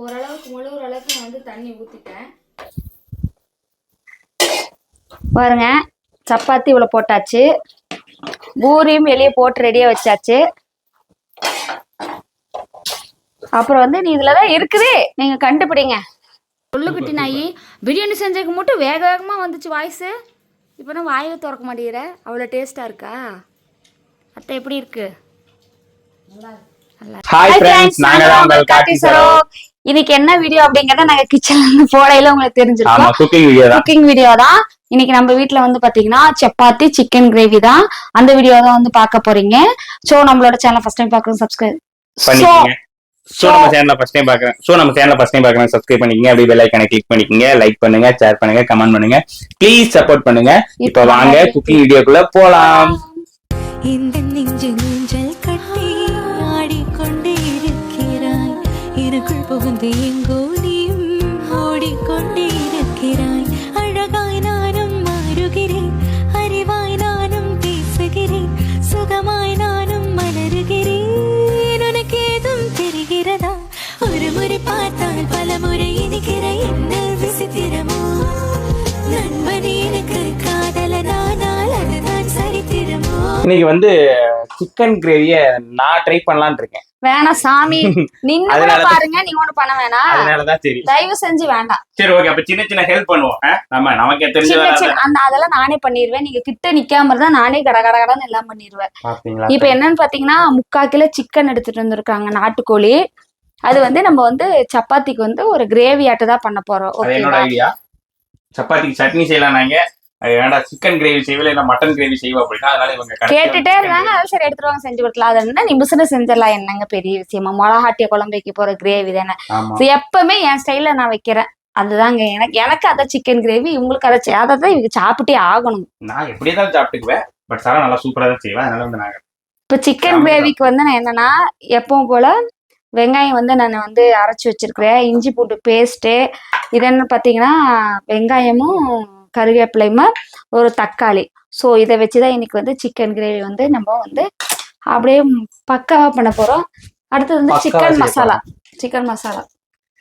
ஓரளவுக்கு முழுகிற அளவுக்கு நான் வந்து தண்ணி ஊற்றிட்டேன் பாருங்க. சப்பாத்தி இவ்வளோ போட்டாச்சு, பூரியும் வெளியே போட்டு ரெடியாக வச்சாச்சு. அப்புறம் வந்து நீ இதில் தான் இருக்குது, நீங்கள் கண்டுபிடிங்க. சொல்லுக்குட்டி நாயி பிரியாணி செஞ்சதுக்கு மட்டும் வேக வேகமாக வந்துச்சு வாய்ஸு. இப்போ நான் வாயை திறக்க மாட்டேங்கிற, அவ்வளோ டேஸ்ட்டாக இருக்கா? அத்தை எப்படி இருக்கு? ஹாய் ஃப்ரெண்ட்ஸ், நாங்க தான் உங்கள் காட்டி சரோ. இன்னைக்கு என்ன வீடியோ அப்படிங்கறத நாங்க கிச்சன்ல இருந்து போடையில உங்களுக்கு தெரிஞ்சிருக்கும். குக்கிங் வீடியோ தான். இன்னைக்கு நம்ம வீட்ல வந்து பாத்தீங்கன்னா சப்பாத்தி சிக்கன் கிரேவி தான். அந்த வீடியோ தான் வந்து பார்க்க போறீங்க. சோ நம்மளோட சேனல் ஃபர்ஸ்ட் டைம் பார்க்கணும் சப்ஸ்கிரைப் பண்ணிக்கங்க. சோ நம்ம சேனலை ஃபர்ஸ்ட் டைம் பார்க்கறேன் சப்ஸ்கிரைப் பண்ணிக்கங்க. அப்படியே பெல் ஐகானை கிளிக் பண்ணிக்கங்க. லைக் பண்ணுங்க, ஷேர் பண்ணுங்க, கமெண்ட் பண்ணுங்க. ப்ளீஸ் சப்போர்ட் பண்ணுங்க. இப்போ வாங்க குக்கிங் வீடியோக்குள்ள போலாம். இந்த நெஞ்சு நெஞ்சல் கட்டி ஆடிக்கொண்டே இருக்கிறாய், எனக்குள் புகுந்து எங்கோ நீயும் ஓடிக்கொண்டே இருக்கிறாய். அழகாய் நானும் மாறுகிறேன், அறிவாய் நானும் பேசுகிறேன், சுகமாய் நானும் மலருகிறேன். உனக்கு ஏதும் தெரிகிறதா? ஒரு முறை பார்த்தால் பல முறை இனிக்கிற என்ன விசித்திரமோ? நண்பனே எனக்கு காதலனானால் அதுதான் சரித்திரமோ? இன்னைக்கு வந்து சிக்கன் கிரேவிய நான் ட்ரை பண்ணலாம்னு இருக்கேன். வேணாம் சாமி, நின்னு கூட பாருங்க. நீங்க ஒண்ணு பண்ண வேணாம், அதனாலதான் சரி, தயவு செஞ்சு வேண்டாம். சரி ஓகே. அப்ப சின்ன சின்ன ஹெல்ப் பண்ணுவோம். நமக்கு அதெல்லாம் நானே பண்ணிடுவேன். நீங்க கிட்ட நிக்காம இருந்தா நானே கடகடன்னு எல்லாம் பண்ணிடுவேன். இப்ப என்னன்னு பாத்தீங்கன்னா 3/4 கிலோ சிக்கன் எடுத்துட்டு வந்திருக்காங்க, நாட்டுக்கோழி. அது வந்து நம்ம வந்து சப்பாத்திக்கு வந்து ஒரு கிரேவி ஆட்டு தான் பண்ண போறோம். என்னோட ஐடியா, சப்பாத்திக்கு சட்னி செய்யலாம். நாங்க வேண்டாம் சிக்கன் கிரேவி செய்வோம், இல்ல மட்டன் கிரேவி செய்வோம் அப்படின்னா, அதனால இவங்க கேட்டுட்டே இருந்தாங்க. அது சரி எடுத்துட்டு வாங்க செஞ்சு கொடுக்கலாம். அது என்ன நிமிஷம் செஞ்சிடலாம், என்னங்க பெரிய விஷயமா? மிளகாட்டிய குழம்பு வைக்க போற கிரேவி தானே. எப்பவுமே என் ஸ்டைல நான் வைக்கிறேன், அதுதாங்க. எனக்கு அத சிக்கன் கிரேவி, உங்களுக்கு அதை தான் இவங்க சாப்பிட்டே ஆகணும். நான் எப்படிதான் சாப்பிட்டுக்குவேன், பட் சாரா நல்லா சூப்பரா தான் செய்வேன். அதனால வந்து நாங்க இப்ப சிக்கன் கிரேவிக்கு வந்து நான் என்னன்னா எப்பவும் போல வெங்காயம் வந்து நான் வந்து அரைச்சி வச்சிருக்கிறேன், இஞ்சி பூண்டு பேஸ்ட்டு. இது என்ன பார்த்தீங்கன்னா வெங்காயமும் கருவேப்பிலையுமா ஒரு தக்காளி. ஸோ இதை வச்சுதான் இன்னைக்கு வந்து சிக்கன் கிரேவி வந்து நம்ம வந்து அப்படியே பக்காவா பண்ண போறோம். அடுத்தது வந்து சிக்கன் மசாலா.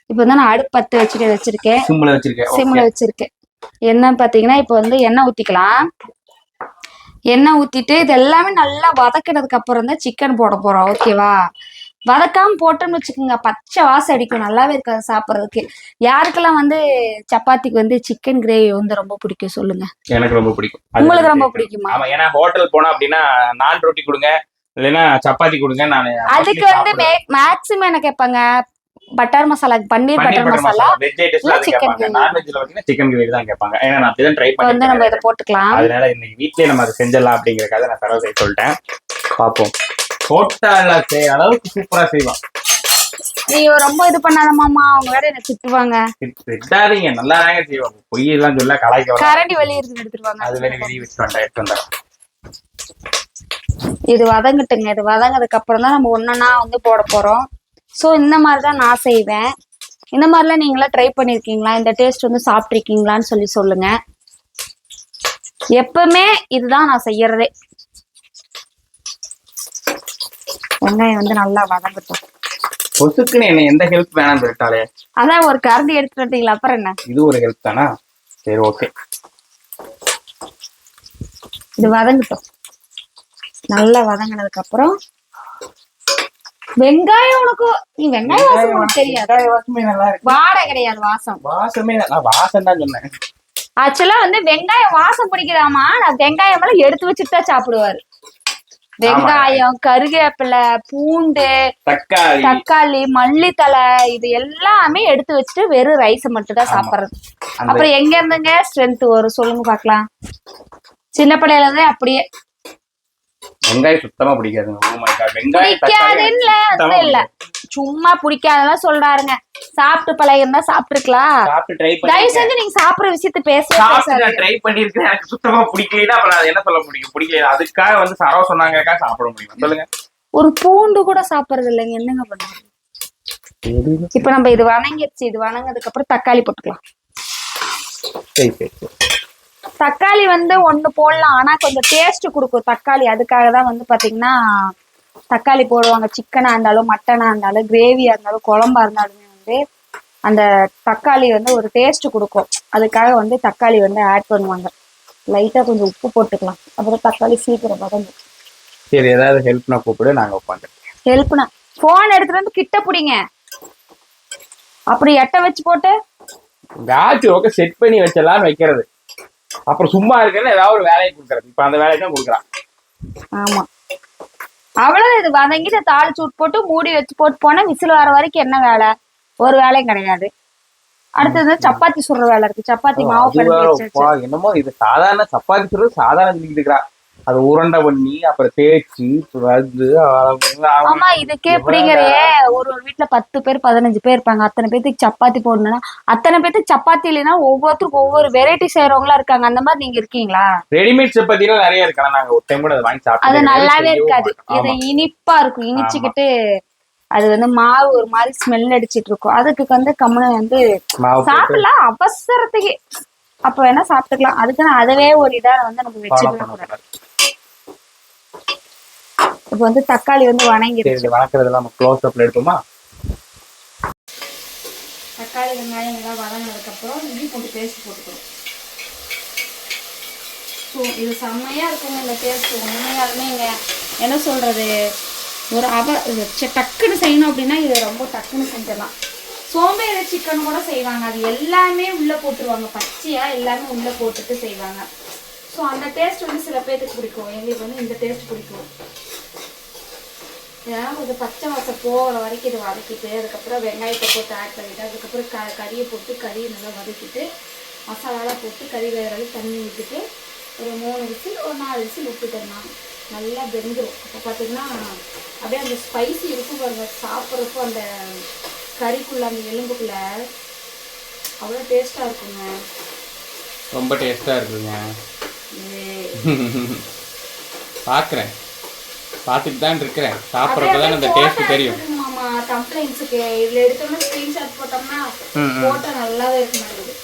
இப்போ வந்து நான் அடுப்பு பற்ற வச்சிருக்கேன், சிம்ல வச்சிருக்கேன். என்னன்னு பார்த்தீங்கன்னா இப்போ வந்து எண்ணெய் ஊற்றிக்கலாம். எண்ணெய் ஊற்றிட்டு இது எல்லாமே நல்லா வதக்கினதுக்கு அப்புறம் தான் சிக்கன் போட போறோம். ஓகேவா? வதக்காம போட்டோம்னு வச்சுக்கோங்க, பச்சை வாசம் அடிக்கும், நல்லாவே இருக்காது சாப்பிட்றதுக்கு. யாருக்கெல்லாம் வந்து சப்பாத்திக்கு வந்து சிக்கன் கிரேவி வந்து ரொம்ப பிடிக்கும் சொல்லுங்க. எனக்கு ரொம்ப பிடிக்கும். உங்களுக்கு ரொம்ப பிடிக்குமா? ஆமா, ஏன்னா ஹோட்டல் போனா அப்படின்னா நான் ரொட்டி கொடுங்க, இல்லைன்னா சப்பாத்தி கொடுங்க. நான் அதுக்கு வந்து மேக்சிமம் என்ன கேட்பாங்க, பட்டர் மசாலா, பன்னீர் பட்டர் மசாலா. சிக்கன் கிரேவி தான் கேட்பாங்க. ஏன்னா நான் அப்படிதான் ட்ரை பண்ணி வந்து நம்ம இதை போட்டுக்கலாம். அதனால இன்னைக்கு வீட்லயே நம்ம அதை செஞ்சிடலாம் அப்படிங்கறதுக்காக நான் தரவு செய்ய சொல்லிட்டேன். பார்ப்போம். ஹோட்டல்ல செய்யற அளவுக்கு சூப்பரா செய்வான். நீ ரொம்ப இது பண்ணாத மாமா, அவங்க வேற என்ன திட்டுவாங்க. திட்டாதீங்க, நல்லா தாங்க செய்வாங்க. பொய் எல்லாம் சொல்ல கலாய்க்க கரண்டி வெளியே இருந்து எடுத்துருவாங்க. அது வேற வெளியே எடுத்து இது வதங்கட்டுங்க. இது வதங்கதுக்கு அப்புறம் தான் நம்ம ஒன்னொன்னா வந்து போட போறோம். ஸோ இந்த மாதிரி தான் நான் செய்வேன். இந்த மாதிரிலாம் நீங்களாம் ட்ரை பண்ணியிருக்கீங்களா? இந்த டேஸ்ட் வந்து சாப்பிட்ருக்கீங்களான்னு சொல்லுங்க. எப்பவுமே இதுதான் நான் செய்யறதே. வெங்காயம் வந்து நல்லா வதங்கட்டும். பொசுக்குன்னு என்ன எந்த ஹெல்ப் வேணாம்னு சொல்லிட்டாலே, அதான் ஒரு கரண்டி எடுத்துட்டு வந்தீங்களா, அப்புறம் என்ன? இது ஒரு ஹெல்ப் தானா? சரி ஓகே. இது வதங்கட்டும். நல்லா வதங்கினதுக்கு அப்புறம் வெங்காயம், உனக்கு நீ வெங்காய வாசம் உனக்கு தெரியாது. வாடை கிடையாது, வாசமே வாசம் தான் சொன்னேன். ஆக்சுவலா வந்து வெங்காயம் வாசம் பிடிக்குதாமா, நான் வெங்காயம் எல்லாம் எடுத்து வச்சுட்டு தான் சாப்பிடுவாரு. வெங்காயம், கருவேப்பிலை, பூண்டு, தக்காளி, மல்லித்தலை, இது எல்லாமே எடுத்து வச்சுட்டு வெறும் ரைஸை மட்டும் தான் சாப்பிடுறது. அப்புறம் எங்க இருந்துங்க ஸ்ட்ரென்த் வரும் சொல்லுங்க பாக்கலாம். சின்ன பிள்ளையில தான் அப்படியே. வெங்காயம் சுத்தமா பிடிக்காதுங்க. பிடிக்காதுன்னு இல்ல, சும்மா பிடிக்காதெல்லாம் சொல்றாருங்க. சாப்பிட்டு பழகிருந்தா சாப்பிட்டுருக்கலாம். தயவு செஞ்சு நீங்க சாப்பிடுற விஷயத்த பேசுறேன். ட்ரை பண்ணிருக்கேன், எனக்கு சுத்தமா பிடிக்கல. அப்புறம் அது என்ன சொல்ல முடியும்? பிடிக்கல, அதுக்காக வந்து சரவ சொன்னாங்க சாப்பிட முடியும் சொல்லுங்க. ஒரு பூண்டு கூட சாப்பிடுறது இல்லைங்க, என்னங்க பண்றது? இப்ப நம்ம இது வணங்கிடுச்சு. இது வணங்கினதுக்கு அப்புறம் தக்காளி போட்டுக்கலாம். தக்காளி வந்து ஒண்ணு போடலாம், ஆனா கொஞ்சம் டேஸ்ட் கொடுக்கும் தக்காளி. அதுக்காக தான் வந்து பாத்தீங்கன்னா தக்காளி போடுவாங்க. சிக்கனா இருந்தாலும், மட்டனா இருந்தாலும், கிரேவியா இருந்தாலும், குழம்பா இருந்தாலுமே வந்து அந்த தக்காளி வந்து ஒரு டேஸ்ட் கொடுக்கும். அதுக்காக வந்து தக்காளி வந்து ஆட் பண்ணுவாங்க. லைட்டா கொஞ்சம் உப்பு போட்டுக்கலாம், அப்புறம் தக்காளி சீக்கிரம் வதங்கும். சரி, ஏதாவது ஹெல்ப்னா கூப்பிடு, நாங்க உட்காந்துருக்கோம். ஹெல்ப்னா போன் எடுத்துட்டு வந்து கிட்ட பிடிங்க, அப்படி எட்ட வச்சு போட்டு காச்சு ஓகே செட் பண்ணி வச்சலாம்னு வைக்கிறது. அப்புறம் சும்மா இருக்குன்னு ஏதாவது ஒரு வேலையை கொடுக்குறது. இப்ப அந்த வேலையை தான் கொடுக்குறான். ஆமா, அவ்வளவு இது வதங்கிட்டு தாளிச்சு விட்டு போட்டு மூடி வச்சு போட்டு போனா விசில் வர வரைக்கும் என்ன வேலை? ஒரு வேலையும் கிடையாது. அடுத்தது சப்பாத்தி சுடுற வேலை இருக்கு. சப்பாத்தி மாவு பிணைஞ்சு வச்சு என்னமோ இது சாதாரண சப்பாத்தி சுடுறது சாதாரண சொல்லிட்டு இருக்கிறா. அது உருண்டை பண்ணி அப்புறம் தேய்ச்சி அது. ஆமா, இதுக்கே எப்படிங்கிற ஒரு வீட்டுல 10 பேர் 15 பேர் இருப்பாங்க. அத்தனை பேத்துக்கு சப்பாத்தி போடணும்னா அத்தனை பேத்துக்கு சப்பாத்தி இல்லைன்னா ஒவ்வொருத்தருக்கும் ஒவ்வொரு வெரைட்டி செய்யறவங்களா இருக்காங்க. அந்த மாதிரி நீங்க இருக்கீங்களா? ரெடிமேட் சப்பாத்தி எல்லாம் நிறைய இருக்கலாம். நாங்க ஒரு டைம் கூட அதை வாங்கி சாப்பிட்டோம். அது நல்லாவே இருக்காது. இது இனிப்பா இருக்கும். இனிச்சுக்கிட்டு அது வந்து மாவு ஒரு மாதிரி ஸ்மெல் அடிச்சிட்டு இருக்கும். அதுக்கு வந்து கம்முன்னு வந்து சாப்பிடலாம் அவசரத்துக்கு, அப்ப வேணா சாப்பிட்டுக்கலாம். அதுக்குன்னு அதவே ஒரு இதா வந்து நம்ம வச்சுக்கலாம் கூடாது. இப்ப வந்து தக்காளி வந்து வணங்கிடுச்சு. வணக்கிறதெல்லாம் க்ளோஸ் அப்ல எடுப்போமா? தக்காளி வெங்காயம் எல்லாம் வதங்கினதுக்கப்புறம் இஞ்சி பூண்டு பேஸ்ட் போட்டுக்கணும். ஸோ இது செம்மையாக இருக்குங்க இந்த டேஸ்ட். உண்மையாலுமே இங்கே என்ன சொல்கிறது, ஒரு டக்குன்னு செய்யணும் அப்படின்னா இது ரொம்ப டக்குன்னு செஞ்சிடலாம். சோம்பேறி சிக்கன் கூட செய்வாங்க, அது எல்லாமே உள்ளே போட்டுருவாங்க, பச்சையாக எல்லாமே உள்ளே போட்டுட்டு செய்வாங்க. ஸோ அந்த டேஸ்ட் வந்து சில பேருக்கு பிடிக்கும், எங்களுக்கு வந்து இந்த டேஸ்ட் பிடிக்கும். ஏன்னா கொஞ்சம் பச்சை வாசம் போகிற வரைக்கும் இது வதக்கிட்டு அதுக்கப்புறம் வெங்காயத்தை போட்டு ஆட் பண்ணிவிட்டு அதுக்கப்புறம் கறியை போட்டு கறியை நல்லா வதக்கிட்டு மசாலாலாம் போட்டு கறி வேறு தண்ணி ஊற்றிட்டு ஒரு 3 விசில் ஒரு 4 விசில் விட்டுட்டோம்னா நல்லா வெந்துடும். அப்போ பார்த்தீங்கன்னா அப்படியே அந்த ஸ்பைசி இருக்கும் பாருங்க, சாப்பிட்றப்போ அந்த கறிக்குள்ளே அந்த எலும்புக்குள்ளே அவ்வளோ டேஸ்ட்டாக இருக்குங்க. ரொம்ப டேஸ்ட்டாக இருக்குங்க. பார்க்குறேன், பார்த்துட்டு தான் இருக்கிறேன். சாப்பிட்றப்ப தான் அந்த டேஸ்ட் தெரியும். ஆமா, கம்ப்ளைண்ட்ஸுக்கு இதில் எடுத்தோம்னா ஸ்க்ரீன்ஷாட் போட்டோம்னா போட்டால் நல்லாவே இருக்க மாட்டேங்குது.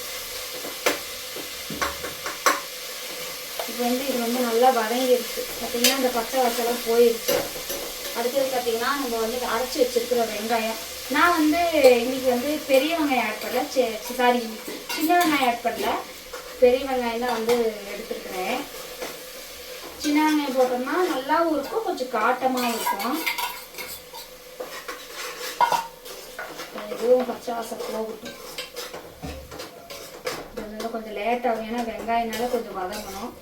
இப்போ வந்து இது வந்து நல்லா வதங்கிடுச்சு. பார்த்தீங்கன்னா இந்த பச்சை வாசலாம் போயிடுச்சு. அடுத்தது பார்த்தீங்கன்னா நம்ம வந்து அரைச்சி வச்சிருக்கிற வெங்காயம். நான் வந்து இன்னைக்கு வந்து பெரிய வெங்காயம் ஆட் பண்ணல, சாரி சின்ன வெங்காயம் ஆட் பண்ணல, பெரிய வெங்காயம் தான் வந்து எடுத்துருக்கிறேன். சின்ன வெங்காயம் போட்டோம்னா நல்லாவும் இருக்கும், கொஞ்சம் காட்டமாகவும் இருக்கும். எதுவும் பச்சை வாசம் போகட்டும். இதனால கொஞ்சம் லேட் ஆகும், ஏன்னா வெங்காயம்னால கொஞ்சம் வதங்கணும்.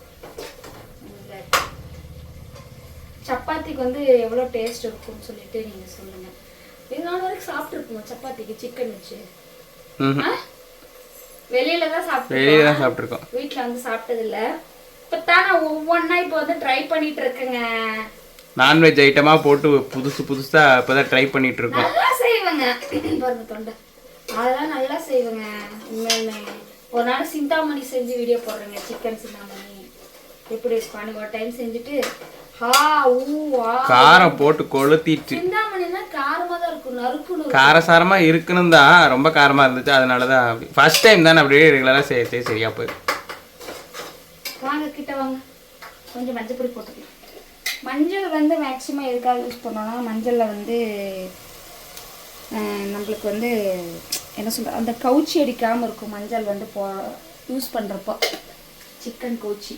சப்பாத்திக்கு வந்து எவ்வளோ டேஸ்ட் இருக்கும்னு சொல்லிட்டு நீங்கள் சொல்லுங்கள். இதனால வரைக்கும் சாப்பிட்ருப்போம் சப்பாத்திக்கு சிக்கன் வச்சு. வெளியில தான் சாப்பிட்ருக்கோம், வீட்டில் வந்து சாப்பிட்டதில்லை. இப்போ தான் ஒவ்வொன்றா இப்போ வந்து ட்ரை பண்ணிட்டு இருக்கேங்க. நான்வெஜ் ஐட்டமாக போட்டு புதுசாக இப்போ தான் ட்ரை பண்ணிட்டு இருக்கோம். நல்லா செய்வேங்க பாருங்க தொண்டை, அதெல்லாம் நல்லா செய்வேங்க உண்மையுமே. ஒரு நாள் சிந்தாமணி செஞ்சு வீடியோ போடுறேங்க, சிக்கன் சிந்தாமணி எப்படி இருப்பான்னு ஒரு டைம் செஞ்சுட்டு காரம் போட்டு கொளுத்திட்டு. சிந்தாமணினா காரமா தான் இருக்கும், நறுக்குன்னு காரசாரமா இருக்கணும் தான், ரொம்ப காரமா இருந்துச்சு. அதனாலதான் ஃபர்ஸ்ட் டைம் தானே அப்படியே ரெகுலரா செய்ய சரியா போயிடும். வாங்க கிட்ட வாங்க, கொஞ்சம் மஞ்சள் பொடி போட்டுக்கலாம். மஞ்சள் வந்து மேக்ஸிமம் எதுக்காக யூஸ் பண்ணோம்னா மஞ்சளில் வந்து நம்மளுக்கு வந்து என்ன சொல்ற அந்த கவுச்சி அடிக்காமல் இருக்கும். மஞ்சள் வந்து யூஸ் பண்ணுறப்போ சிக்கன் கவுச்சி.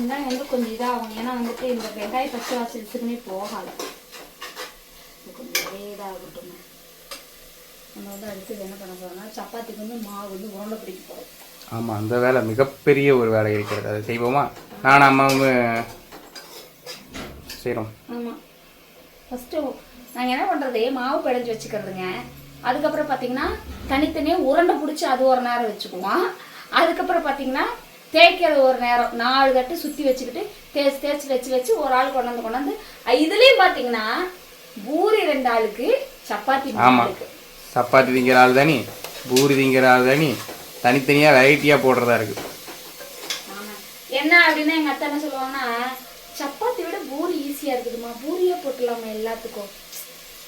வெங்காயம் வந்து கொஞ்சம் இதாகும், ஏன்னா வந்துட்டு இந்த வெங்காய பச்சை வாசல் இதுக்குமே போகாது. கொஞ்சம் இதாகட்டும். நம்ம வந்து அடுத்து என்ன பண்ண போறோம்னா சப்பாத்திக்கு வந்து மாவு வந்து உருண்டை பிடிக்க போகிறோம். ஆமாம், அந்த வேலை மிகப்பெரிய ஒரு வேலை இருக்கிறது. அதை செய்வோமா? நான் அம்மாவும் செய்கிறோம். ஆமாம், ஃபஸ்ட்டு நாங்கள் என்ன பண்ணுறது, மாவு பிழைஞ்சி வச்சுக்கிறதுங்க. அதுக்கப்புறம் பார்த்தீங்கன்னா தனித்தனியாக உருண்டை பிடிச்சி அது ஒரு நேரம் வச்சுக்குவோம். அதுக்கப்புறம் பார்த்தீங்கன்னா தேய்க்கிறது ஒரு நேரம் 4 தட்டு சுற்றி வச்சுக்கிட்டு தேய்ச்சி வச்சு ஒரு ஆள் கொண்டாந்து இதுலேயும் பார்த்தீங்கன்னா பூரி 2 ஆளுக்கு, சப்பாத்தி 3 ஆளுக்கு. சப்பாத்தி திங்கிற ஆள் தானே, பூரி திங்கிற ஆள் தானே, தனித்தனியாக வெரைட்டியாக போடுறதா இருக்குது. ஆமாம், என்ன அப்படின்னா எங்கள் அத்தை என்ன சொல்லுவாங்கன்னா, சப்பாத்தி விட பூரி ஈஸியாக இருக்குதுமா, பூரியே போட்டுடலாமா எல்லாத்துக்கும்,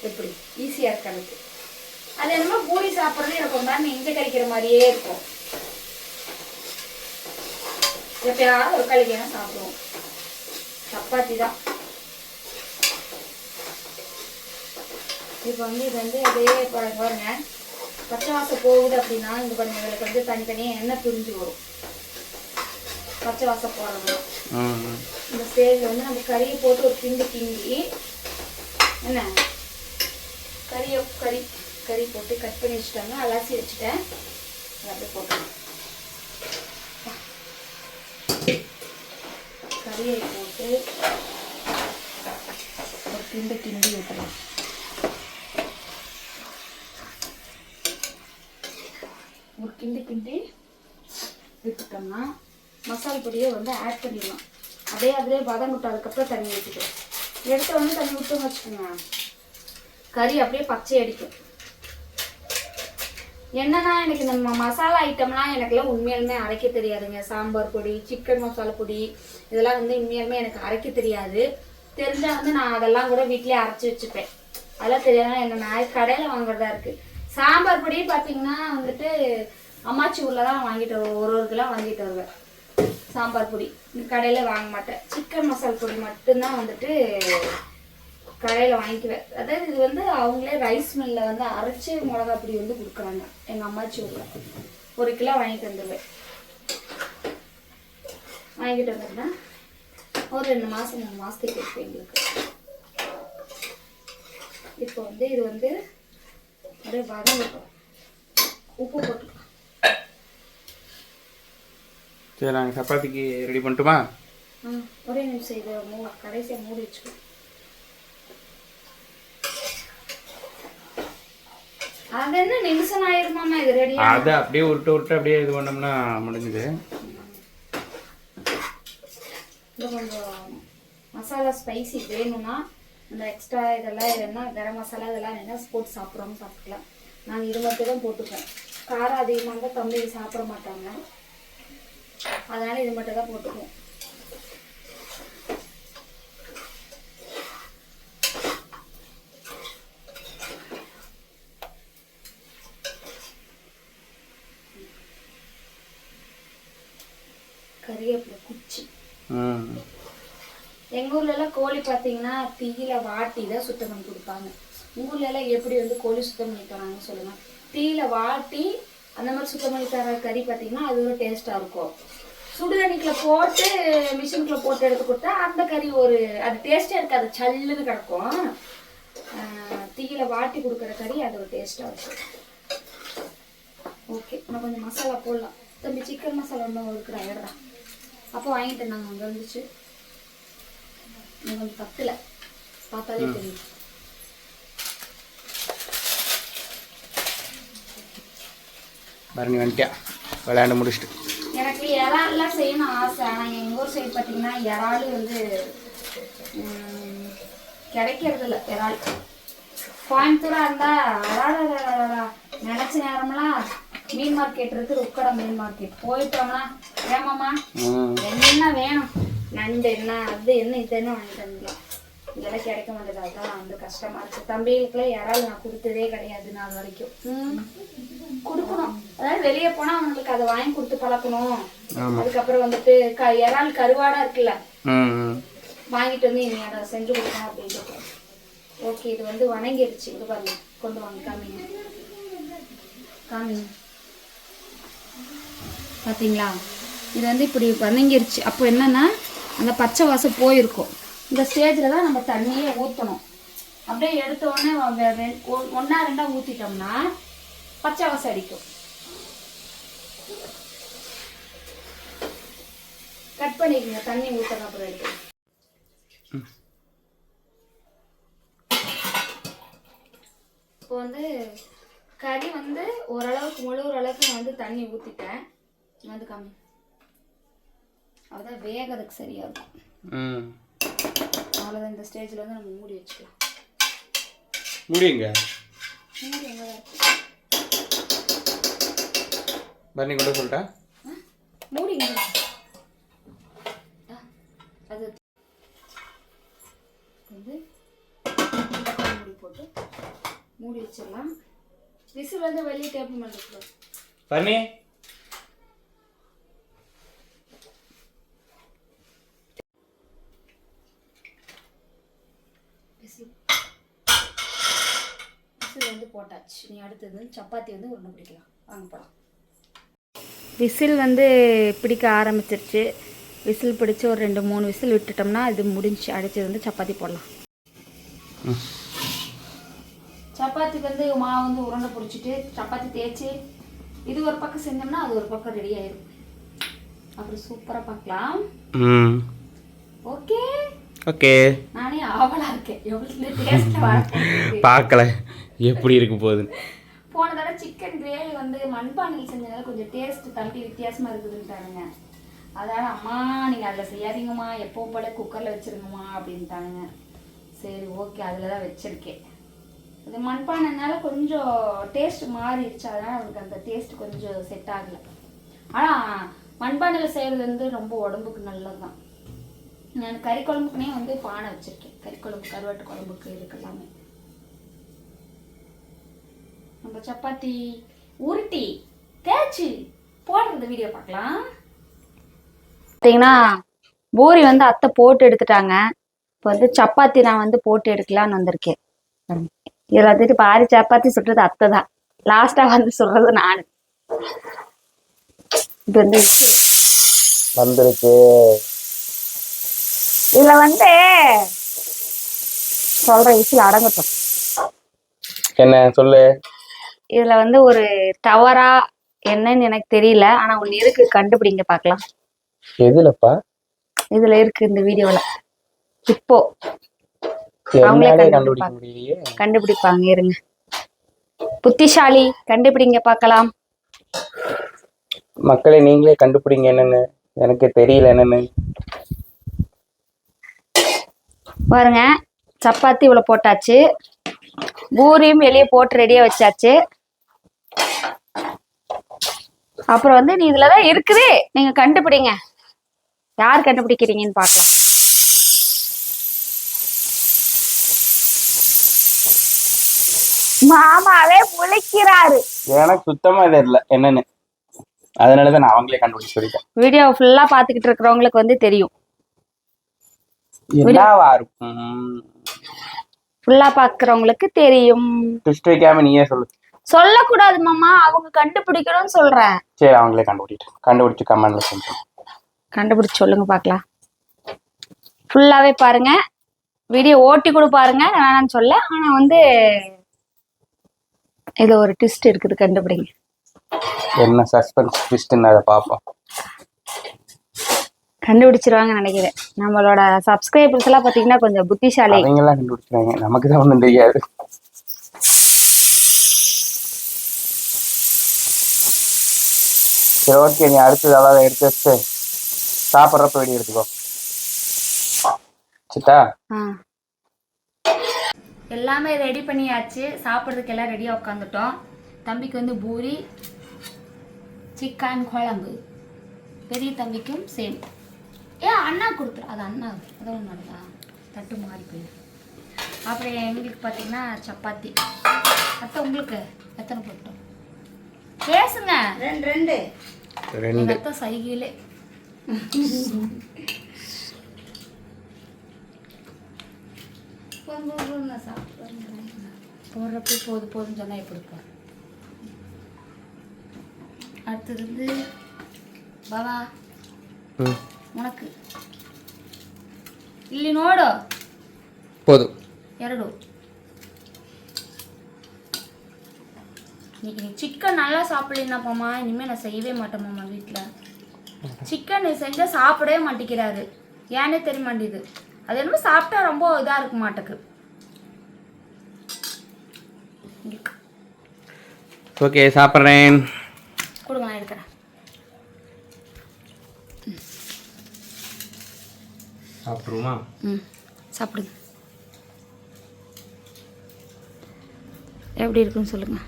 எப்படி ஈஸியாக இருக்கிறதுக்கு. அது என்னமோ பூரி சாப்பிட்றது எனக்கு ஒரு மாதிரி நெஞ்ச கறிக்கிற மாதிரியே இருக்கும். எப்பயாவது ஒரு கழிக்கான சாப்பிடுவோம். சப்பாத்தி தான். இப்போ வந்து இது வந்து அப்படியே பாருங்க பச்சை வாசம் போகுது அப்படின்னா இங்கே பாருங்க இதில் வந்து தனித்தனியாக எண்ணெய் பிரிஞ்சு வரும். பச்சை வாசம் போடுறது இந்த ஸ்டேஜில் வந்து நம்ம கறியை போட்டு ஒரு கிண்டி என்ன கறி போட்டு கட் பண்ணி வச்சுட்டாங்க. அலசி வச்சுட்டேன். அதை அப்படியே போட்டுருங்க. கறியை போட்டு ஒரு கிண்டி விட்டுருவோம். ஒரு கிண்டி விட்டுட்டோம்னா மசால் பொடியை வந்து ஆட் பண்ணிடலாம். அப்படியே அதிலே பதம் விட்டு அதுக்கப்புறம் தண்ணி ஊற்றிக்கலாம். எடுத்த வந்து தண்ணி விட்டுன்னு வச்சுக்கோங்க, கறி அப்படியே பச்சை அடிக்கும். என்னன்னா எனக்கு இந்த மசாலா ஐட்டம்லாம் எனக்குலாம் உண்மையாலுமே அரைக்க தெரியாதுங்க. சாம்பார் பொடி, சிக்கன் மசாலா பொடி இதெல்லாம் வந்து உண்மையாலுமே எனக்கு அரைக்க தெரியாது. தெரிஞ்சால் வந்து நான் அதெல்லாம் கூட வீட்டிலே அரைச்சி வச்சுப்பேன். அதெல்லாம் தெரியாதுன்னா என்ன நான் கடையில் வாங்குறதா இருக்குது. சாம்பார் பொடி பார்த்தீங்கன்னா வந்துட்டு அம்மாச்சி ஊரில் தான் வாங்கிட்டு வருவேன். ஒரு கிலோ வாங்கிட்டு வருவேன் சாம்பார் பொடி. கடையில் வாங்க மாட்டேன். சிக்கன் மசாலா பொடி மட்டும்தான் வந்துட்டு கடையில் வாங்கிக்குவேன். அதாவது இது வந்து அவங்களே ரைஸ் மில்லில் வந்து அரைச்சி மிளகா பொடி வந்து கொடுக்குறாங்க எங்கள் அம்மாச்சி ஊரில். ஒரு கிலோ வாங்கிட்டு வந்துடுவேன். வாங்கிட்டு வந்ததுன்னா ஒரு 2 மாதம் 3 மாதத்துக்கு இருக்கும் எங்களுக்கு. இப்போ வந்து இது வந்து அப்படியே வதங்கட்டும். உப்பு போட்டுக்கலாம். சரி நாங்கள் சப்பாத்திக்கு ரெடி பண்ணிட்டுமா? ஒரே நிமிஷம் இதை கடைசியாக மூடி வச்சுக்கோ. அது என்ன நிமிஷம் ஆயிருமாமா இது ரெடி? அதை அப்படியே உருட்டு அப்படியே இது பண்ணோம்னா முடிஞ்சுது. கொஞ்சம் மசாலா ஸ்பைசி வேணும்னா இந்த எக்ஸ்ட்ரா இதெல்லாம் இல்லைன்னா கரம் மசாலா இதெல்லாம் என்ன போட்டு சாப்பிட்றோம் சாப்பிட்டுக்கலாம். நாங்கள் இது மட்டும் தான் போட்டுப்பேன். காரம் அதிகமாக இருந்தால் தம்பி சாப்பிட மாட்டாங்க. அதனால இது மட்டும் தான் போட்டுக்குவோம். கறிவேப்பிலை குச்சி. எங்கள் ஊர்லலாம் கோழி பார்த்தீங்கன்னா தீயில வாட்டி தான் சுத்தம் பண்ணி கொடுப்பாங்க. உங்கள் ஊர்லலாம் எப்படி வந்து கோழி சுத்தம் பண்ணி தராங்கன்னு சொல்லுங்கள். தீயில வாட்டி அந்த மாதிரி சுத்தம் பண்ணி தர கறி பார்த்தீங்கன்னா அது ஒரு டேஸ்ட்டாக இருக்கும். சுடுதண்ணிக்குள்ள போட்டு மிஷினுக்குள்ள போட்டு எடுத்து கொடுத்தா அந்த கறி ஒரு அது டேஸ்ட்டே இருக்காது, சல்லுன்னு கிடக்கும். தீயில வாட்டி கொடுக்குற கறி அது ஒரு டேஸ்ட்டாக இருக்கும். ஓகே, நான் கொஞ்சம் மசாலா போடலாம். தம்பி சிக்கன் மசாலா ஒன்றும் இருக்கிற இடறா. அப்போ வாங்கிட்டு நாங்கள் அங்கே வந்துச்சு. கொஞ்சம் பத்தல பார்த்தாலே தெரியும். பரணி வந்துட்டியா விளையாண்டு முடிச்சுட்டு? எனக்கு இறால்லாம் செய்யணும் ஆசை. ஆனால் எங்கள் ஊர் சைடு பார்த்தீங்கன்னா இறால் வந்து கிடைக்கிறது இல்லை. இறால் கோயம்புத்தூராக இருந்தால் நினச்ச நேரம்லாம் மீன் மார்க்கெட் இருக்குது. உக்கடை மீன் மார்க்கெட் போயிட்டோம்னா ஏமாம்மா என்ன வேணும், நண்டு என்ன அது என்ன இது என்ன வாங்கிட்டு வந்துடலாம். இதெல்லாம் கிடைக்க மாட்டேது. அதுதான் வந்து கஷ்டமா இருக்கு. தம்பிகளுக்குலாம் இறால் நான் கொடுத்ததே கிடையாது நாள் வரைக்கும். கொடுக்கணும், அதாவது வெளியே போனா அவங்களுக்கு அதை வாங்கி கொடுத்து பழக்கணும். அதுக்கப்புறம் வந்துட்டு இறால் கருவாடா இருக்குல்ல வாங்கிட்டு வந்து இனி அதை செஞ்சு கொடுக்கணும் அப்படின்ட்டு. ஓகே, இது வந்து வணங்கிடுச்சு. இது பாருங்க, கொண்டு வாங்க காமிங்க காமிங்க. பார்த்தீங்களா, இது வந்து இப்படி வணங்கிருச்சு. அப்போ என்னன்னா அந்த பச்சை வாசம் போயிருக்கும். இந்த ஸ்டேஜில் தான் நம்ம தண்ணியே ஊற்றணும். அப்படியே எடுத்த உடனே 1 2 ஊற்றிட்டோம்னா பச்சை வாசம் அடிக்கும். கட் பண்ணிக்கங்க, தண்ணி ஊற்றணும். அப்புறம் எடுத்து இப்போ வந்து கறி வந்து ஓரளவுக்கு முழுகிற அளவுக்கு நான் வந்து தண்ணி ஊற்றிட்டேன். வந்து காமி, அதுதான் வேகிறதுக்கு சரியா இருக்கும். அவ்வளோதான். இந்த ஸ்டேஜில் வந்து நம்ம மூடி வச்சுக்கலாம். மூடிங்க. மூடி எங்கே இருக்கு? பரணி கொண்டு சொல்லிட்டா மூடிங்க. அது வந்து மூடி போட்டு மூடி வச்சிடலாம். விசில் வந்து வெளியே டேபிள் மேலே இருக்கும். பரணி விசில் வந்து போட்டாச்சு. நீ அடுத்தது சப்பாத்தி வந்து உருண்டை பிடிக்கலாம். வாங்க போகலாம். விசில் வந்து பிடிக்க ஆரம்பிச்சிருச்சு. விசில் பிடிச்சி ஒரு 2-3 விசில் விட்டுட்டோம்னா இது முடிஞ்சு. அடுத்தது வந்து சப்பாத்தி போடலாம். சப்பாத்திக்கு வந்து மாவு வந்து உருண்டை பிடிச்சிட்டு சப்பாத்தி தேய்ச்சி இது ஒரு பக்கம் செஞ்சோம்னா அது ஒரு பக்கம் ரெடி ஆயிடும். அப்புறம் சூப்பராக பார்க்கலாம். Okay okay. நானே ஆவலா இருக்கேன் எவ்வளோ டேஸ்ட்டாக வர பார்க்கல எப்படி இருக்கு போகுது. போன தடவை சிக்கன் கிரேவி வந்து மண்பானையில் செஞ்சதால கொஞ்சம் டேஸ்ட் தம்பி வித்தியாசமாக இருக்குதுன்ட்டானுங்க. அதனால் அம்மா நீங்கள் அதில் செய்யாதீங்கம்மா, எப்பவும் போல குக்கரில் வச்சுருங்கம்மா அப்படின்ட்டானுங்க. சரி ஓகே, அதில் தான் வச்சுருக்கேன். இது மண்பானைனால கொஞ்சம் டேஸ்ட் மாறிடுச்சு. அதனால் அவனுக்கு அந்த டேஸ்ட் கொஞ்சம் செட் ஆகலை. ஆனால் மண்பானையில் செய்கிறது வந்து ரொம்ப உடம்புக்கு நல்லது தான். நான் கறி குழம்புக்குனே வந்து பானை வச்சுருக்கேன். கறி குழம்பு, கருவாட்டு குழம்புக்கு இருக்கு எல்லாமே. நம்ம சப்பாத்தி உருட்டி தேய்ச்சி போடுறது வீடியோ பார்க்கலாம். பார்த்தீங்கன்னா பூரி வந்து அத்தை போட்டு எடுத்துட்டாங்க. இப்போ வந்து சப்பாத்தி நான் வந்து போட்டு எடுக்கலான்னு வந்திருக்கேன். இதில் வந்துட்டு பாதி சப்பாத்தி சுடுறது அத்தை தான், லாஸ்ட்டாக வந்து சுடுறது நான். இது வந்து வந்துருக்கு. இதுல வந்து சொல்ற விசில் அடங்கட்டும். என்ன சொல்லு. இதுல வந்து ஒரு தவறா என்னன்னு எனக்கு தெரியல, ஆனா ஒண்ணு இருக்கு, கண்டுபிடிங்க பார்க்கலாம். எதுலப்பா? இதுல இருக்கு இந்த வீடியோல. இப்போ அவங்களே கண்டுபிடிப்பாங்க. இருங்க, புத்திசாலி கண்டுபிடிங்க பார்க்கலாம். மக்களை நீங்களே கண்டுபிடிங்க என்னன்னு. எனக்கு தெரியல என்னன்னு. பாருங்க, சப்பாத்தி இவ்வளவு போட்டாச்சு, பூரியும் வெளியே போட்டு ரெடியா வச்சாச்சு. அப்புறம் வந்து நீ இதுலதான் இருக்குது, நீங்க கண்டுபிடிங்க. யார் கண்டுபிடிக்கிறீங்கன்னு பார்க்கலாம். மாமாவே முழிக்கிறாரு. எனக்கு சுத்தமா தெரியல என்னன்னு. அதனாலதான் நான் அவங்களே கண்டுபிடிச்சு சொல்லிட்டேன். வீடியோ ஃபுல்லா பாத்துக்கிட்டு இருக்கிறவங்களுக்கு வந்து தெரியும். என்னவா இருக்கும்? ஃபுல்லா பாக்குறவங்களுக்கு தெரியும். ட்விஸ்ட் வைக்காம நீயே சொல்லு. சொல்லக்கூடாது மாமா, அவங்க கண்டுபிடிக்கணும்னு சொல்றேன். சரி, அவங்களே கண்டுபிடிச்சு கமெண்ட்ல சொல்லுங்க. கண்டுபிடிச்சு சொல்லுங்க பார்க்கலாம். ஃபுல்லாவே பாருங்க, வீடியோ ஓட்டி கூட பாருங்க, வேணான்னு சொல்ல. ஆனா வந்து இதுல ஒரு ட்விஸ்ட் இருக்குது, கண்டுபிடிங்க. என்ன சஸ்பென்ஸ் ட்விஸ்ட்னு அதை பார்ப்போம். கண்டுபிடிச்சிருவாங்க நினைக்கிறேன். நம்மளோட சப்ஸ்கிரைபர்ஸ் எல்லாம் பாத்தீங்கன்னா கொஞ்சம் புத்திசாலி. அவங்க எல்லாம் கண்டுபிடிச்சிருவாங்க, நமக்கு தான் ஒண்ணும் தெரியாது. சரி ஓகே, நீ அடுத்தது அதாவது எடுத்து வச்சு சாப்பிட்றப்ப வெடி எடுத்துக்கோ. சித்தா எல்லாமே ரெடி பண்ணியாச்சு. சாப்பிட்றதுக்கு எல்லாம் ரெடியாக உட்காந்துட்டோம். தம்பிக்கு வந்து பூரி, சிக்கன் குழம்பு, பெரிய தம்பிக்கும் சேம். அண்ணா கொடுத்துரு. அது அண்ணா, அதான் ஒன்றுடா, தட்டு மாறி போயிடும். அப்புறம் எங்களுக்கு பார்த்தீங்கன்னா சப்பாத்தி. அத்தை உங்களுக்கு எத்தனை போட்டோம்? பேசுங்க. ரெண்டு அத்தை சைகிலே. போடுறப்ப போதும் சொன்னா எப்படி இருக்கும்? அடுத்தது வந்து பாபா உனக்கு ಇಲ್ಲಿ ನೋಡು போதும். 2 நீ சிக்கன் நல்லா சாப்பிடலனாப்பாம்மா, இனிமேல் நான் செய்யவே மாட்டேம்மா வீட்டில். சிக்கன் செஞ்சா சாப்பிடவே மாட்டேங்கிறாரு, ஏன்னே தெரிய மாட்டேது. அது என்னமோ சாப்பிட்டா ரொம்ப இதாக இருக்க மாட்டேக்கு. ஓகே, சாப்பிட்றேன். கொடுங்க, நான் எடுக்கிறேன். சாப்பிடுமா? சாப்பிடுங்க. எப்படி இருக்குன்னு சொல்லுங்க.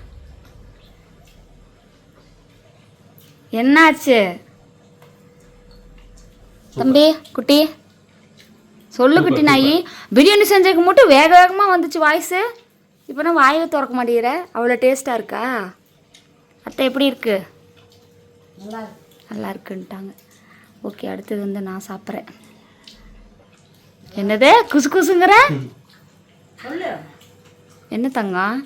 என்னாச்சு தம்பி குட்டி? சொல்லு குட்டி நாயி. பிரியாணி செஞ்சதுக்கு மட்டும் வேக வேகமாக வந்துச்சு வாய்ஸு. இப்போ நான் வாயை திறக்க மாட்டேங்கிற, அவ்வளோ டேஸ்ட்டாக இருக்கா? அத்தை எப்படி இருக்கு? நல்லா இருக்குன்ட்டாங்க. ஓகே, அடுத்தது வந்து நான் சாப்பிட்றேன். என்னது குசு குசுங்கிற? சொல்லு. என்ன தங்கம்?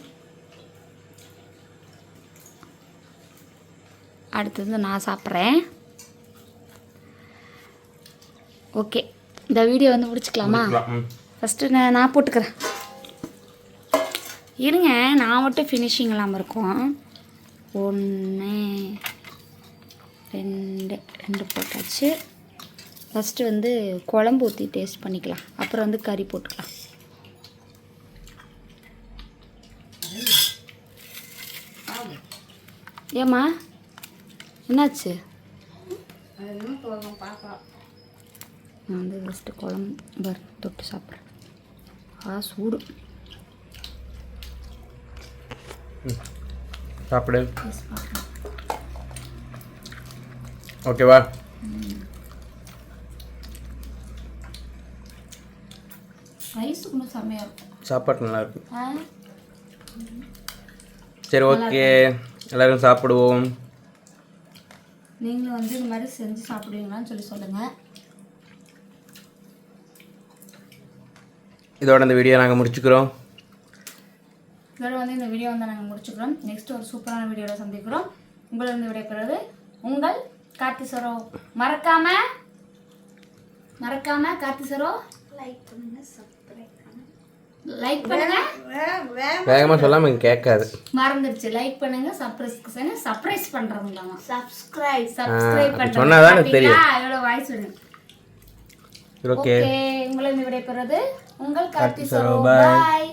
அடுத்தது நான் சாப்பிட்றேன். ஓகே, இந்த வீடியோ வந்து முடிச்சுக்கலாமா? ஃபஸ்ட்டு நான் போட்டுக்கிறேன். இருங்க, நான் மட்டும் ஃபினிஷிங் இல்லாமல் இருக்கும். 1 2 போட்டாச்சு. ஃபஸ்ட்டு வந்து குழம்பு ஊற்றி டேஸ்ட் பண்ணிக்கலாம், அப்புறம் வந்து கறி போட்டுக்கலாம். ஏம்மா என்னாச்சு? நான் வந்து ஃபஸ்ட்டு குழம்பு தொட்டு சாப்பிட்றேன். சூடு. சாப்பிடு. ஓகேவா? ரைஸுக்கு இன்னும் செம்மையாக இருக்கும். சாப்பாடு நல்லா இருக்கும். சரி, ஓகே, எல்லாரும் சாப்பிடுவோம். நீங்களும் வந்து இந்த மாதிரி செஞ்சு சாப்பிடுவீங்களான்னு சொல்லி சொல்லுங்கள். இதோட இந்த வீடியோ நாங்கள் முடிச்சுக்கிறோம். இதோட வந்து இந்த வீடியோ வந்து நாங்கள் முடிச்சுக்கிறோம். நெக்ஸ்ட் ஒரு சூப்பரான வீடியோவில் சந்திக்கிறோம். உங்களிருந்து விடைபெறுவது உங்கள் கார்த்தி சரோ. மறக்காம கார்த்தி சரோ லைக் பண்ணுங்க, சப்ஸ்கிரைப் பண்ணுங்க. லைக் பண்ணுங்க. வேகமாக சொல்லாமல் இங்கே கேட்காது. மறந்துடுச்சு. லைக் பண்ணுங்க, சர்ப்ரைஸ் பண்றதுங்களாமா. சப்ஸ்கிரைப் பண்றது சொன்னாதான் எனக்கு தெரியும். எவ்வளோ வாய்ஸ் வேணும். ஓகே, உங்களை விடைபெறுவது உங்கள் கார்த்தி சரோ. சரோ. Bye. பாய்.